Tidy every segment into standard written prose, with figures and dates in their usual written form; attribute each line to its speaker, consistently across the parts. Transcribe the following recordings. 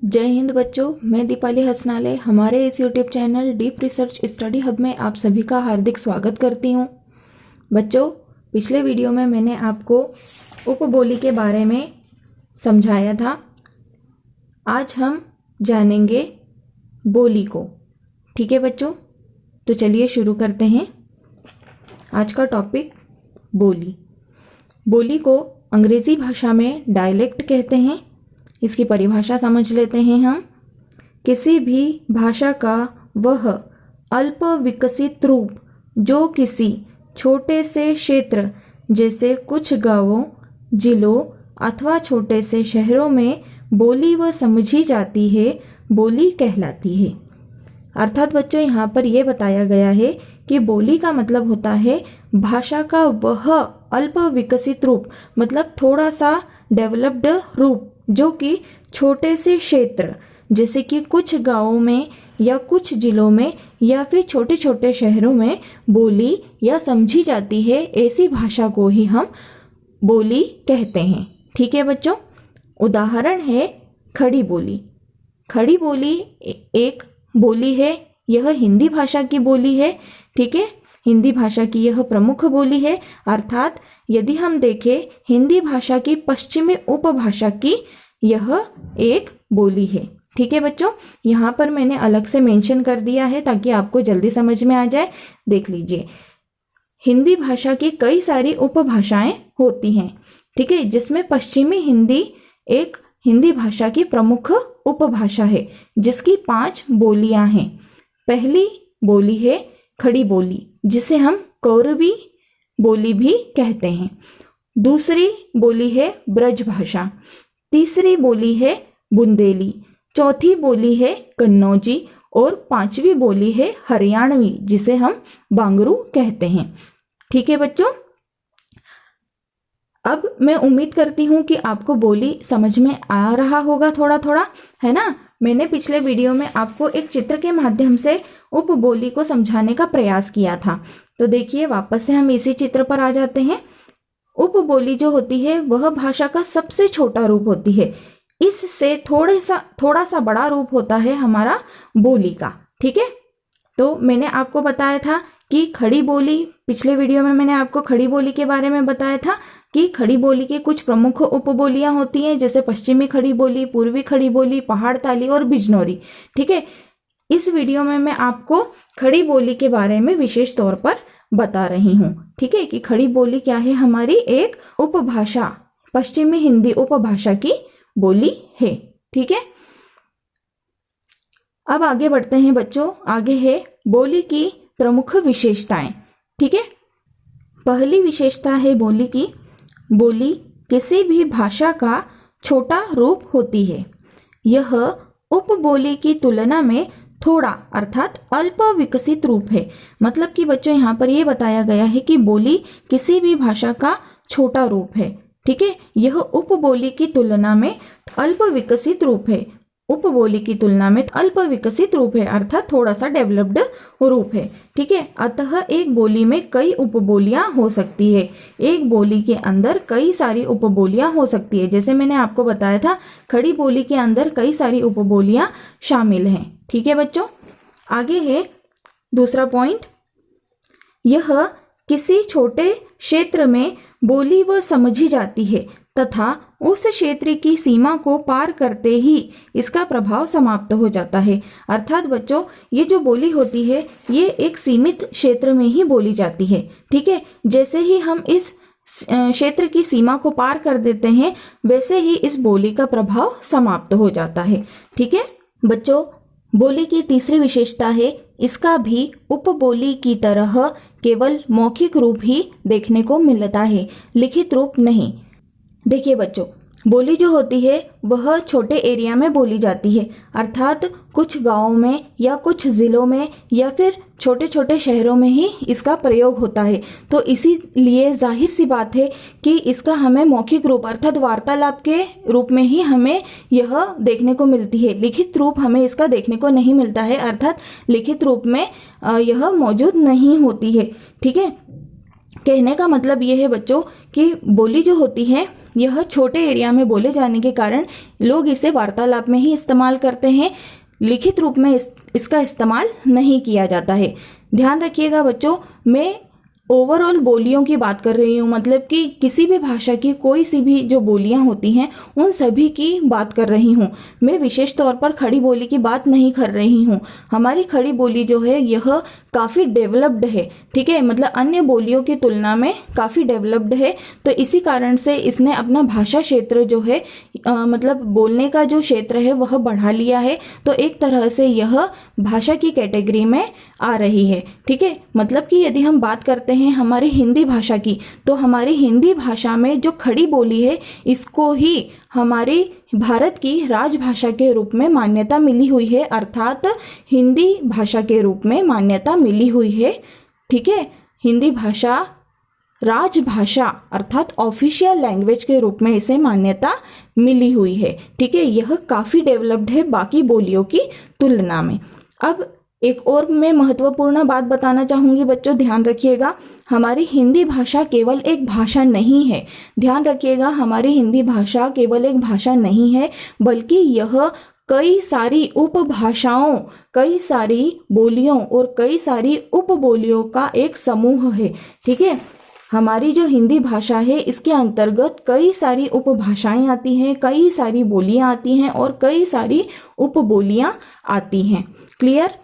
Speaker 1: जय हिंद बच्चों, मैं दीपाली हसनाले हमारे इस YouTube channel deep research study hub में आप सभी का हार्दिक स्वागत करती हूँ। बच्चों, पिछले वीडियो में मैंने आपको उपबोली के बारे में समझाया था। आज हम जानेंगे बोली को। ठीक है बच्चों, तो चलिए शुरू करते हैं। आज का टॉपिक बोली। बोली को अंग्रेजी भाषा में डायलेक्ट कहते हैं। इसकी परिभाषा समझ लेते हैं हम। किसी भी भाषा का वह अल्प विकसित रूप जो किसी छोटे से क्षेत्र जैसे कुछ गांवों, जिलों अथवा छोटे से शहरों में बोली व समझी जाती है, बोली कहलाती है। अर्थात बच्चों, यहाँ पर यह बताया गया है कि बोली का मतलब होता है भाषा का वह अल्प विकसित रूप, मतलब थोड़ा सा डेवलप्ड रूप जो कि छोटे से क्षेत्र जैसे कि कुछ गांवों में या कुछ जिलों में या फिर छोटे छोटे शहरों में बोली या समझी जाती है, ऐसी भाषा को ही हम बोली कहते हैं। ठीक है बच्चों, उदाहरण है खड़ी बोली। खड़ी बोली एक बोली है, यह हिंदी भाषा की बोली है। ठीक है, हिंदी भाषा की यह प्रमुख बोली है। अर्थात यदि हम देखें हिंदी भाषा की पश्चिमी उपभाषा की यह एक बोली है। ठीक है बच्चों, यहाँ पर मैंने अलग से मेंशन कर दिया है ताकि आपको जल्दी समझ में आ जाए। देख लीजिए, हिंदी भाषा की कई सारी उपभाषाएं होती हैं। ठीक है, जिसमें पश्चिमी हिंदी एक हिंदी भाषा की प्रमुख उपभाषा है जिसकी 5 बोलियां हैं। पहली बोली है खड़ी बोली, जिसे हम कौरवी बोली भी कहते हैं। दूसरी बोली है ब्रज भाषा। तीसरी बोली है बुंदेली। चौथी बोली है कन्नौजी और 5वीं बोली है हरियाणवी, जिसे हम बांगरू कहते हैं। ठीक है बच्चों, अब मैं उम्मीद करती हूँ कि आपको बोली समझ में आ रहा होगा थोड़ा थोड़ा, है ना। मैंने पिछले वीडियो में आपको एक चित्र के माध्यम से उपबोली को समझाने का प्रयास किया था। तो देखिए, वापस से हम इसी चित्र पर आ जाते हैं। उपबोली जो होती है वह भाषा का सबसे छोटा रूप होती है। इससे थोड़ा सा बड़ा रूप होता है हमारा बोली का। ठीक है, तो मैंने आपको बताया था कि खड़ी बोली, पिछले वीडियो में मैंने आपको खड़ी बोली के बारे में बताया था कि खड़ी बोली की कुछ प्रमुख उपबोलियां होती हैं, जैसे पश्चिमी खड़ी बोली, पूर्वी खड़ी बोली, पहाड़ ताली और बिजनौरी। ठीक है, इस वीडियो में मैं आपको खड़ी बोली के बारे में विशेष तौर पर बता रही हूँ। ठीक है, कि खड़ी बोली क्या है, हमारी एक उपभाषा, पश्चिमी हिंदी उपभाषा की बोली है। ठीक है, अब आगे बढ़ते हैं बच्चों। आगे है बोली की प्रमुख विशेषताएं। ठीक है, पहली विशेषता है बोली की, बोली किसी भी भाषा का छोटा रूप होती है। यह उपबोली की तुलना में थोड़ा अर्थात अल्प विकसित रूप है। मतलब कि बच्चों, यहाँ पर यह बताया गया है कि बोली किसी भी भाषा का छोटा रूप है। ठीक है, यह उपबोली की तुलना में अल्प विकसित रूप है। उपबोली की तुलना में अल्प विकसित रूप है अर्थात थोड़ा सा डेवलप्ड रूप है। ठीक है, अतः एक बोली में कई उपबोलियां हो सकती है। एक बोली के अंदर कई सारी उपबोलियां हो सकती है। जैसे मैंने आपको बताया था, खड़ी बोली के अंदर कई सारी उपबोलियां शामिल हैं। ठीक है बच्चों, आगे है दूसरा पॉइंट। यह किसी छोटे क्षेत्र में बोली व समझी जाती है तथा उस क्षेत्र की सीमा को पार करते ही इसका प्रभाव समाप्त हो जाता है। अर्थात बच्चों, ये जो बोली होती है ये एक सीमित क्षेत्र में ही बोली जाती है। ठीक है, जैसे ही हम इस क्षेत्र की सीमा को पार कर देते हैं वैसे ही इस बोली का प्रभाव समाप्त हो जाता है। ठीक है बच्चों, बोली की तीसरी विशेषता है, इसका भी उपबोली की तरह केवल मौखिक रूप ही देखने को मिलता है, लिखित रूप नहीं। देखिए बच्चों, बोली जो होती है वह छोटे एरिया में बोली जाती है, अर्थात कुछ गांवों में या कुछ जिलों में या फिर छोटे छोटे शहरों में ही इसका प्रयोग होता है। तो इसीलिए जाहिर सी बात है कि इसका हमें मौखिक रूप अर्थात वार्तालाप के रूप में ही हमें यह देखने को मिलती है। लिखित रूप हमें इसका देखने को नहीं मिलता है, अर्थात लिखित रूप में यह मौजूद नहीं होती है। ठीक है, कहने का मतलब यह है बच्चों कि बोली जो होती है यह छोटे एरिया में बोले जाने के कारण लोग इसे वार्तालाप में ही इस्तेमाल करते हैं, लिखित रूप में इसका इस्तेमाल नहीं किया जाता है। ध्यान रखिएगा बच्चों, मैं ओवरऑल बोलियों की बात कर रही हूँ, मतलब कि किसी भी भाषा की कोई सी भी जो बोलियाँ होती हैं उन सभी की बात कर रही हूँ। मैं विशेष तौर पर खड़ी बोली की बात नहीं कर रही हूँ। हमारी खड़ी बोली जो है यह काफ़ी डेवलप्ड है, ठीक है, मतलब अन्य बोलियों की तुलना में काफ़ी डेवलप्ड है। तो इसी कारण से इसने अपना भाषा क्षेत्र जो है मतलब बोलने का जो क्षेत्र है वह बढ़ा लिया है। तो एक तरह से यह भाषा की कैटेगरी में आ रही है, ठीक है। मतलब कि यदि हम बात करते हैं हमारी हिंदी भाषा की, तो हमारी हिंदी भाषा में जो खड़ी बोली है इसको ही हमारी भारत की राजभाषा के रूप में मान्यता मिली हुई है, अर्थात हिंदी भाषा के रूप में मान्यता मिली हुई है, ठीक है। हिंदी भाषा राजभाषा अर्थात ऑफिशियल लैंग्वेज के रूप में इसे मान्यता मिली हुई है, ठीक है। यह काफ़ी डेवलप्ड है बाकी बोलियों की तुलना में। अब एक और मैं महत्वपूर्ण बात बताना चाहूँगी बच्चों, ध्यान रखिएगा, हमारी हिंदी भाषा केवल एक भाषा नहीं है। ध्यान रखिएगा, हमारी हिंदी भाषा केवल एक भाषा नहीं है, बल्कि यह कई सारी उपभाषाओं, कई सारी बोलियों और कई सारी उपबोलियों का एक समूह है, ठीक है। हमारी जो हिंदी भाषा है इसके अंतर्गत कई सारी उपभाषाएं आती हैं, कई सारी बोलियां आती हैं और कई सारी उपबोलियां आती हैं। क्लियर?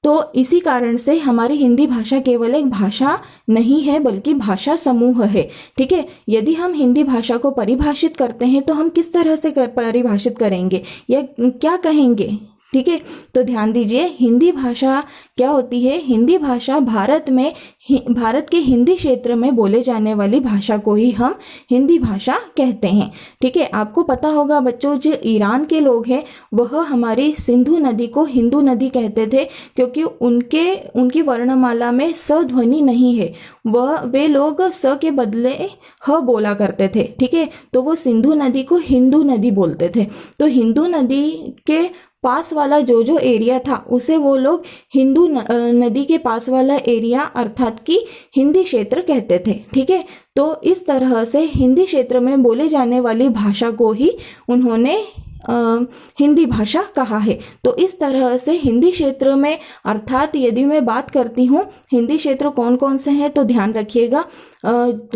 Speaker 1: तो इसी कारण से हमारी हिंदी भाषा केवल एक भाषा नहीं है बल्कि भाषा समूह है, ठीक है। यदि हम हिंदी भाषा को परिभाषित करते हैं तो हम किस तरह से परिभाषित करेंगे या क्या कहेंगे, ठीक है। तो ध्यान दीजिए, हिंदी भाषा क्या होती है? हिंदी भाषा भारत के हिंदी क्षेत्र में बोले जाने वाली भाषा को ही हम हिंदी भाषा कहते हैं, ठीक है। आपको पता होगा बच्चों, जो ईरान के लोग हैं वह हमारी सिंधु नदी को हिंदू नदी कहते थे, क्योंकि उनकी वर्णमाला में स ध्वनि नहीं है। वे लोग स के बदले ह बोला करते थे, ठीक है। तो वो सिंधु नदी को हिंदू नदी बोलते थे। तो हिंदू नदी के पास वाला जो एरिया था उसे वो लोग हिंदू नदी के पास वाला एरिया अर्थात कि हिंदी क्षेत्र कहते थे, ठीक है। तो इस तरह से हिंदी क्षेत्र में बोले जाने वाली भाषा को ही उन्होंने हिंदी भाषा कहा है। तो इस तरह से हिंदी क्षेत्र में, अर्थात यदि मैं बात करती हूँ हिंदी क्षेत्र कौन कौन से हैं, तो ध्यान रखिएगा,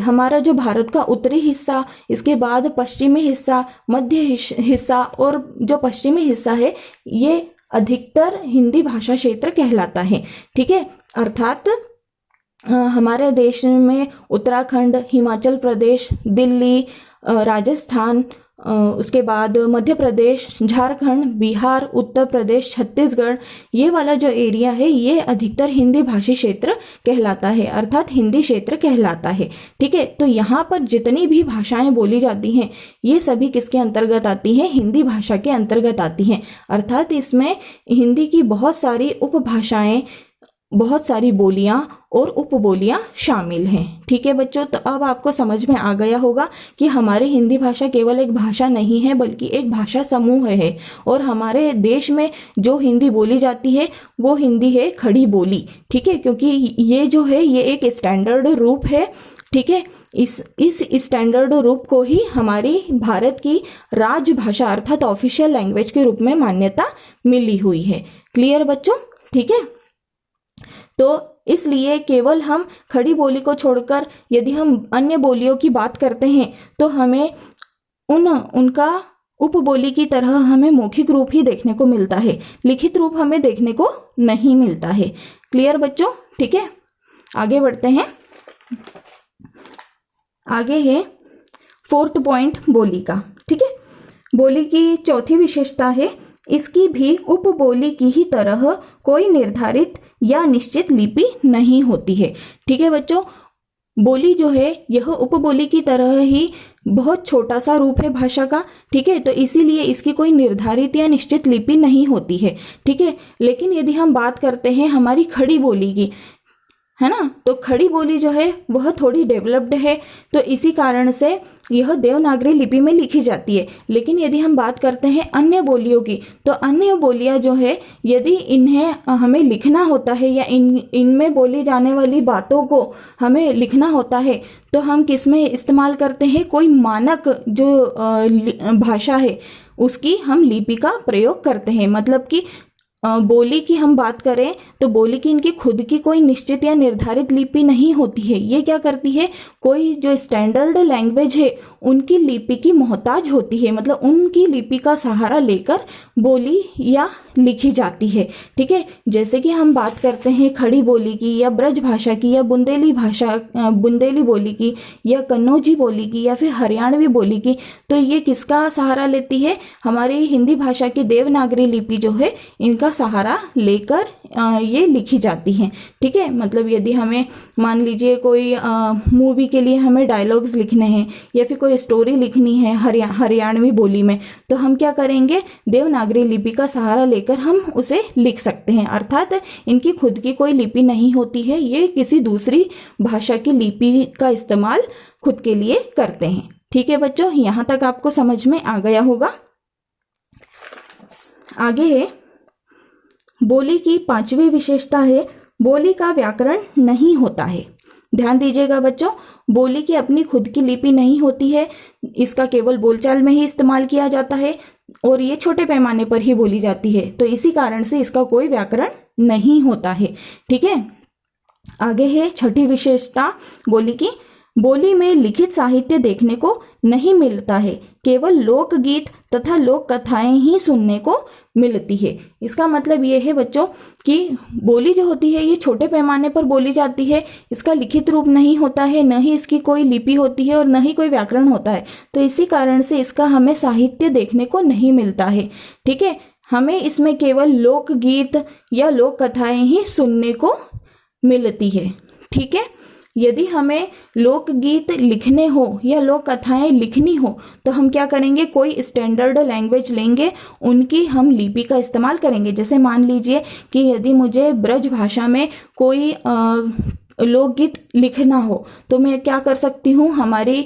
Speaker 1: हमारा जो भारत का उत्तरी हिस्सा, इसके बाद पश्चिमी हिस्सा, मध्य हिस्सा और जो पश्चिमी हिस्सा है ये अधिकतर हिंदी भाषा क्षेत्र कहलाता है, ठीक है। अर्थात हमारे देश में उत्तराखंड, हिमाचल प्रदेश, दिल्ली, राजस्थान, उसके बाद मध्य प्रदेश, झारखंड, बिहार, उत्तर प्रदेश, छत्तीसगढ़, ये वाला जो एरिया है ये अधिकतर हिंदी भाषी क्षेत्र कहलाता है, अर्थात हिंदी क्षेत्र कहलाता है, ठीक है। तो यहाँ पर जितनी भी भाषाएं बोली जाती हैं ये सभी किसके अंतर्गत आती हैं? हिंदी भाषा के अंतर्गत आती हैं, अर्थात इसमें हिंदी की बहुत सारी उपभाषाएं, बहुत सारी बोलियां और उपबोलियां शामिल हैं, ठीक है बच्चों। तो अब आपको समझ में आ गया होगा कि हमारी हिंदी भाषा केवल एक भाषा नहीं है बल्कि एक भाषा समूह है, और हमारे देश में जो हिंदी बोली जाती है वो हिंदी है खड़ी बोली, ठीक है, क्योंकि ये जो है ये एक स्टैंडर्ड रूप है, ठीक है। इस स्टैंडर्ड रूप को ही हमारी भारत की राजभाषा अर्थात ऑफिशियल लैंग्वेज के रूप में मान्यता मिली हुई है। क्लियर बच्चों? ठीक है। तो इसलिए केवल हम खड़ी बोली को छोड़कर यदि हम अन्य बोलियों की बात करते हैं तो हमें उनका उपबोली की तरह हमें मौखिक रूप ही देखने को मिलता है, लिखित रूप हमें देखने को नहीं मिलता है। क्लियर बच्चों? ठीक है, आगे बढ़ते हैं। आगे है 4th पॉइंट बोली का, ठीक है। बोली की चौथी विशेषता है इसकी भी उपबोली की ही तरह कोई निर्धारित या निश्चित लिपि नहीं होती है, ठीक है बच्चों। बोली जो है यह उपबोली की तरह ही बहुत छोटा सा रूप है भाषा का, ठीक है। तो इसीलिए इसकी कोई निर्धारित या निश्चित लिपि नहीं होती है, ठीक है। लेकिन यदि हम बात करते हैं हमारी खड़ी बोली की, है ना, तो खड़ी बोली जो है वह थोड़ी डेवलप्ड है। तो इसी कारण से यह देवनागरी लिपि में लिखी जाती है। लेकिन यदि हम बात करते हैं अन्य बोलियों की, तो अन्य बोलियां जो है यदि इन्हें हमें लिखना होता है या इनमें बोली जाने वाली बातों को हमें लिखना होता है, तो हम किस में इस्तेमाल करते हैं? कोई मानक जो भाषा है उसकी हम लिपि का प्रयोग करते हैं। मतलब कि बोली की हम बात करें तो बोली की इनकी खुद की कोई निश्चित या निर्धारित लिपि नहीं होती है। ये क्या करती है, कोई जो स्टैंडर्ड लैंग्वेज है उनकी लिपि की मोहताज होती है, मतलब उनकी लिपि का सहारा लेकर बोली या लिखी जाती है। ठीक है, जैसे कि हम बात करते हैं खड़ी बोली की या ब्रज भाषा की या बुंदेली बोली की या कन्नौजी बोली की या फिर हरियाणवी बोली की, तो ये किसका सहारा लेती है? हमारी हिंदी भाषा की देवनागरी लिपि जो है इनका सहारा लेकर ये लिखी जाती हैं। ठीक है, मतलब यदि हमें मान लीजिए कोई मूवी के लिए हमें डायलॉग्स लिखने हैं या फिर कोई स्टोरी लिखनी है हरियाणवी बोली में, तो हम क्या करेंगे? देवनागरी लिपि का सहारा लेकर हम उसे लिख सकते हैं। अर्थात इनकी खुद की कोई लिपि नहीं होती है, ये किसी दूसरी भाषा की लिपि का इस्तेमाल खुद के लिए करते हैं। ठीक है बच्चों, यहाँ तक आपको समझ में आ गया होगा। आगे है बोली की 5वीं विशेषता है बोली का व्याकरण नहीं होता है। ध्यान दीजिएगा बच्चों, बोली की अपनी खुद की लिपि नहीं होती है, इसका केवल बोलचाल में ही इस्तेमाल किया जाता है और ये छोटे पैमाने पर ही बोली जाती है, तो इसी कारण से इसका कोई व्याकरण नहीं होता है। ठीक है, आगे है 6ठी विशेषता बोली की, बोली में लिखित साहित्य देखने को नहीं मिलता है, केवल लोकगीत तथा लोक कथाएं ही सुनने को मिलती है। इसका मतलब ये है बच्चों कि बोली जो होती है ये छोटे पैमाने पर बोली जाती है, इसका लिखित रूप नहीं होता है, न ही इसकी कोई लिपि होती है और न ही कोई व्याकरण होता है, तो इसी कारण से इसका हमें साहित्य देखने को नहीं मिलता है। ठीक है, हमें इसमें केवल लोकगीत या लोक कथाएं ही सुनने को मिलती है। ठीक है, यदि हमें लोकगीत लिखने हो या लोक कथाएं लिखनी हो तो हम क्या करेंगे? कोई स्टैंडर्ड लैंग्वेज लेंगे, उनकी हम लिपि का इस्तेमाल करेंगे। जैसे मान लीजिए कि यदि मुझे ब्रज भाषा में कोई लोकगीत लिखना हो तो मैं क्या कर सकती हूँ? हमारी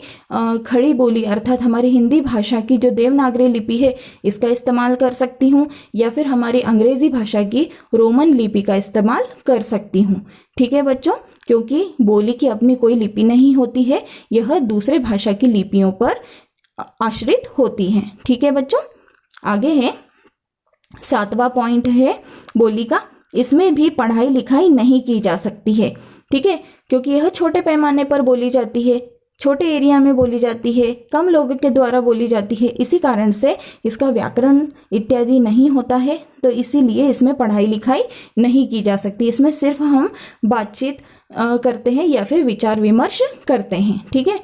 Speaker 1: खड़ी बोली अर्थात हमारी हिंदी भाषा की जो देवनागरी लिपि है इसका इस्तेमाल कर सकती हूँ, या फिर हमारी अंग्रेजी भाषा की रोमन लिपि का इस्तेमाल कर सकती हूँ। ठीक है बच्चों, क्योंकि बोली की अपनी कोई लिपि नहीं होती है, यह दूसरे भाषा की लिपियों पर आश्रित होती हैं। ठीक है बच्चों, आगे है 7वां पॉइंट है बोली का, इसमें भी पढ़ाई लिखाई नहीं की जा सकती है। ठीक है, क्योंकि यह छोटे पैमाने पर बोली जाती है, छोटे एरिया में बोली जाती है, कम लोगों के द्वारा बोली जाती है, इसी कारण से इसका व्याकरण इत्यादि नहीं होता है, तो इसीलिए इसमें पढ़ाई लिखाई नहीं की जा सकती। इसमें सिर्फ हम बातचीत करते हैं या फिर विचार विमर्श करते हैं। ठीक है,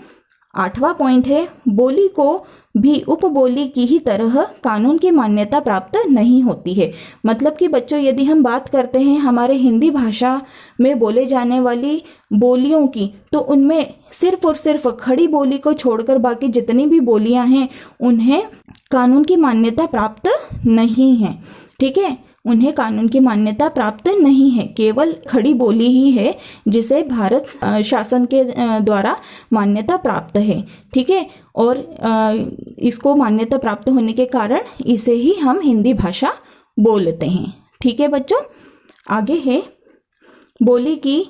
Speaker 1: 8वां पॉइंट है बोली को भी उपबोली की ही तरह कानून की मान्यता प्राप्त नहीं होती है। मतलब कि बच्चों यदि हम बात करते हैं हमारे हिंदी भाषा में बोले जाने वाली बोलियों की, तो उनमें सिर्फ और सिर्फ खड़ी बोली को छोड़कर बाकी जितनी भी बोलियां हैं उन्हें कानून की मान्यता प्राप्त नहीं है। ठीक है, उन्हें कानून की मान्यता प्राप्त नहीं है, केवल खड़ी बोली ही है जिसे भारत शासन के द्वारा मान्यता प्राप्त है। ठीक है, और इसको मान्यता प्राप्त होने के कारण इसे ही हम हिंदी भाषा बोलते हैं। ठीक है बच्चों, आगे है बोली की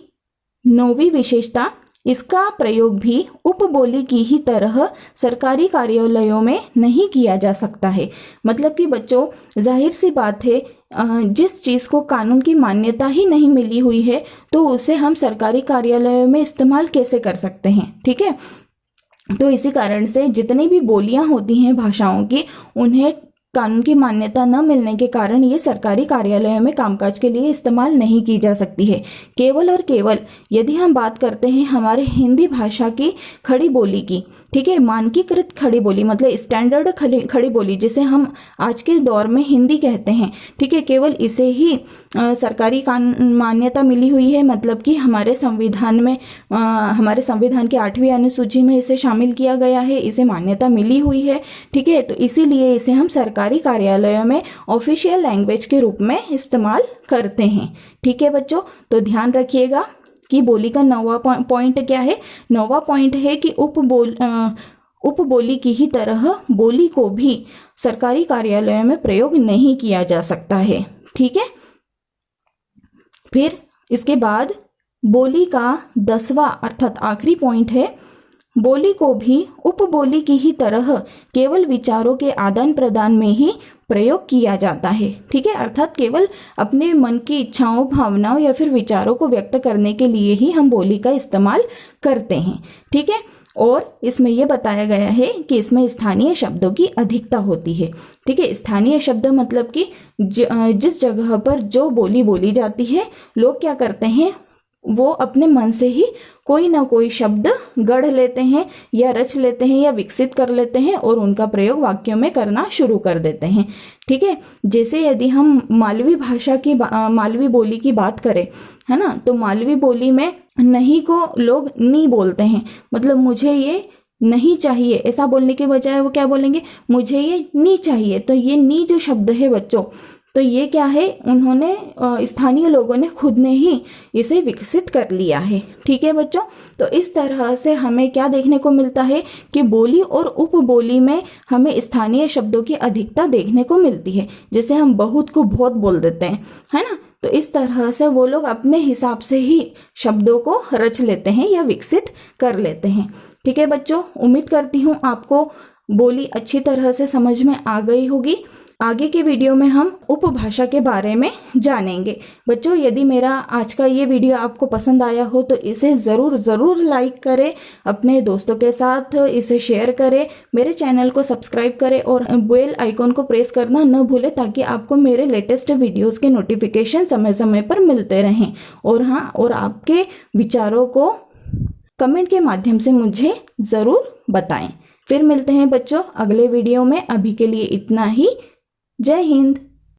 Speaker 1: 9वीं विशेषता, इसका प्रयोग भी उपबोली की ही तरह सरकारी कार्यालयों में नहीं किया जा सकता है। मतलब कि बच्चों जाहिर सी बात है, जिस चीज़ को कानून की मान्यता ही नहीं मिली हुई है तो उसे हम सरकारी कार्यालयों में इस्तेमाल कैसे कर सकते हैं? ठीक है, तो इसी कारण से जितनी भी बोलियां होती हैं भाषाओं की, उन्हें कानून की मान्यता न मिलने के कारण ये सरकारी कार्यालयों में कामकाज के लिए इस्तेमाल नहीं की जा सकती है। केवल और केवल यदि हम बात करते हैं हमारे हिंदी भाषा की खड़ी बोली की, ठीक है, मानकीकृत खड़ी बोली मतलब स्टैंडर्ड खड़ी बोली जिसे हम आज के दौर में हिंदी कहते हैं, ठीक है, केवल इसे ही सरकारी मान्यता मिली हुई है। मतलब कि हमारे संविधान में हमारे संविधान की 8वीं अनुसूची में इसे शामिल किया गया है, इसे मान्यता मिली हुई है। ठीक है, तो इसीलिए इसे हम सरकारी कार्यालयों में ऑफिशियल लैंग्वेज के रूप में इस्तेमाल करते हैं। ठीक है बच्चों, तो ध्यान रखिएगा कि बोली का 9वां पॉइंट क्या है। 9वां पॉइंट है कि उपबोली की ही तरह बोली को भी सरकारी कार्यालयों में प्रयोग नहीं किया जा सकता है। ठीक है। फिर इसके बाद बोली का 10वां अर्थात आखिरी पॉइंट है, बोली को भी उपबोली की ही तरह केवल विचारों के आदान प्रदान में ही प्रयोग किया जाता है। ठीक है, अर्थात केवल अपने मन की इच्छाओं, भावनाओं या फिर विचारों को व्यक्त करने के लिए ही हम बोली का इस्तेमाल करते हैं। ठीक है, और इसमें यह बताया गया है कि इसमें स्थानीय शब्दों की अधिकता होती है। ठीक है, स्थानीय शब्द मतलब कि जिस जगह पर जो बोली बोली जाती है, लोग क्या करते हैं, वो अपने मन से ही कोई ना कोई शब्द गढ़ लेते हैं या रच लेते हैं या विकसित कर लेते हैं और उनका प्रयोग वाक्यों में करना शुरू कर देते हैं। ठीक है, जैसे यदि हम मालवी भाषा की मालवी बोली की बात करें, है ना, तो मालवी बोली में नहीं को लोग नी बोलते हैं, मतलब मुझे ये नहीं चाहिए, ऐसा बोलने के बजाय वो क्या बोलेंगे, मुझे ये नी चाहिए। तो ये नी जो शब्द है बच्चों, तो ये क्या है, उन्होंने स्थानीय लोगों ने खुद ने ही इसे विकसित कर लिया है। ठीक है बच्चों, तो इस तरह से हमें क्या देखने को मिलता है कि बोली और उपबोली में हमें स्थानीय शब्दों की अधिकता देखने को मिलती है। जैसे हम बहुत को बहुत बोल देते हैं, है ना, तो इस तरह से वो लोग अपने हिसाब से ही शब्दों को रच लेते हैं या विकसित कर लेते हैं। ठीक है बच्चों, उम्मीद करती हूँ आपको बोली अच्छी तरह से समझ में आ गई होगी। आगे के वीडियो में हम उपभाषा के बारे में जानेंगे। बच्चों, यदि मेरा आज का ये वीडियो आपको पसंद आया हो तो इसे ज़रूर लाइक करें, अपने दोस्तों के साथ इसे शेयर करें, मेरे चैनल को सब्सक्राइब करें और बेल आइकॉन को प्रेस करना न भूलें ताकि आपको मेरे लेटेस्ट वीडियोस के नोटिफिकेशन समय समय पर मिलते रहें। और हाँ, और आपके विचारों को कमेंट के माध्यम से मुझे ज़रूर बताएं। फिर मिलते हैं बच्चों अगले वीडियो में। अभी के लिए इतना ही। जय हिंद।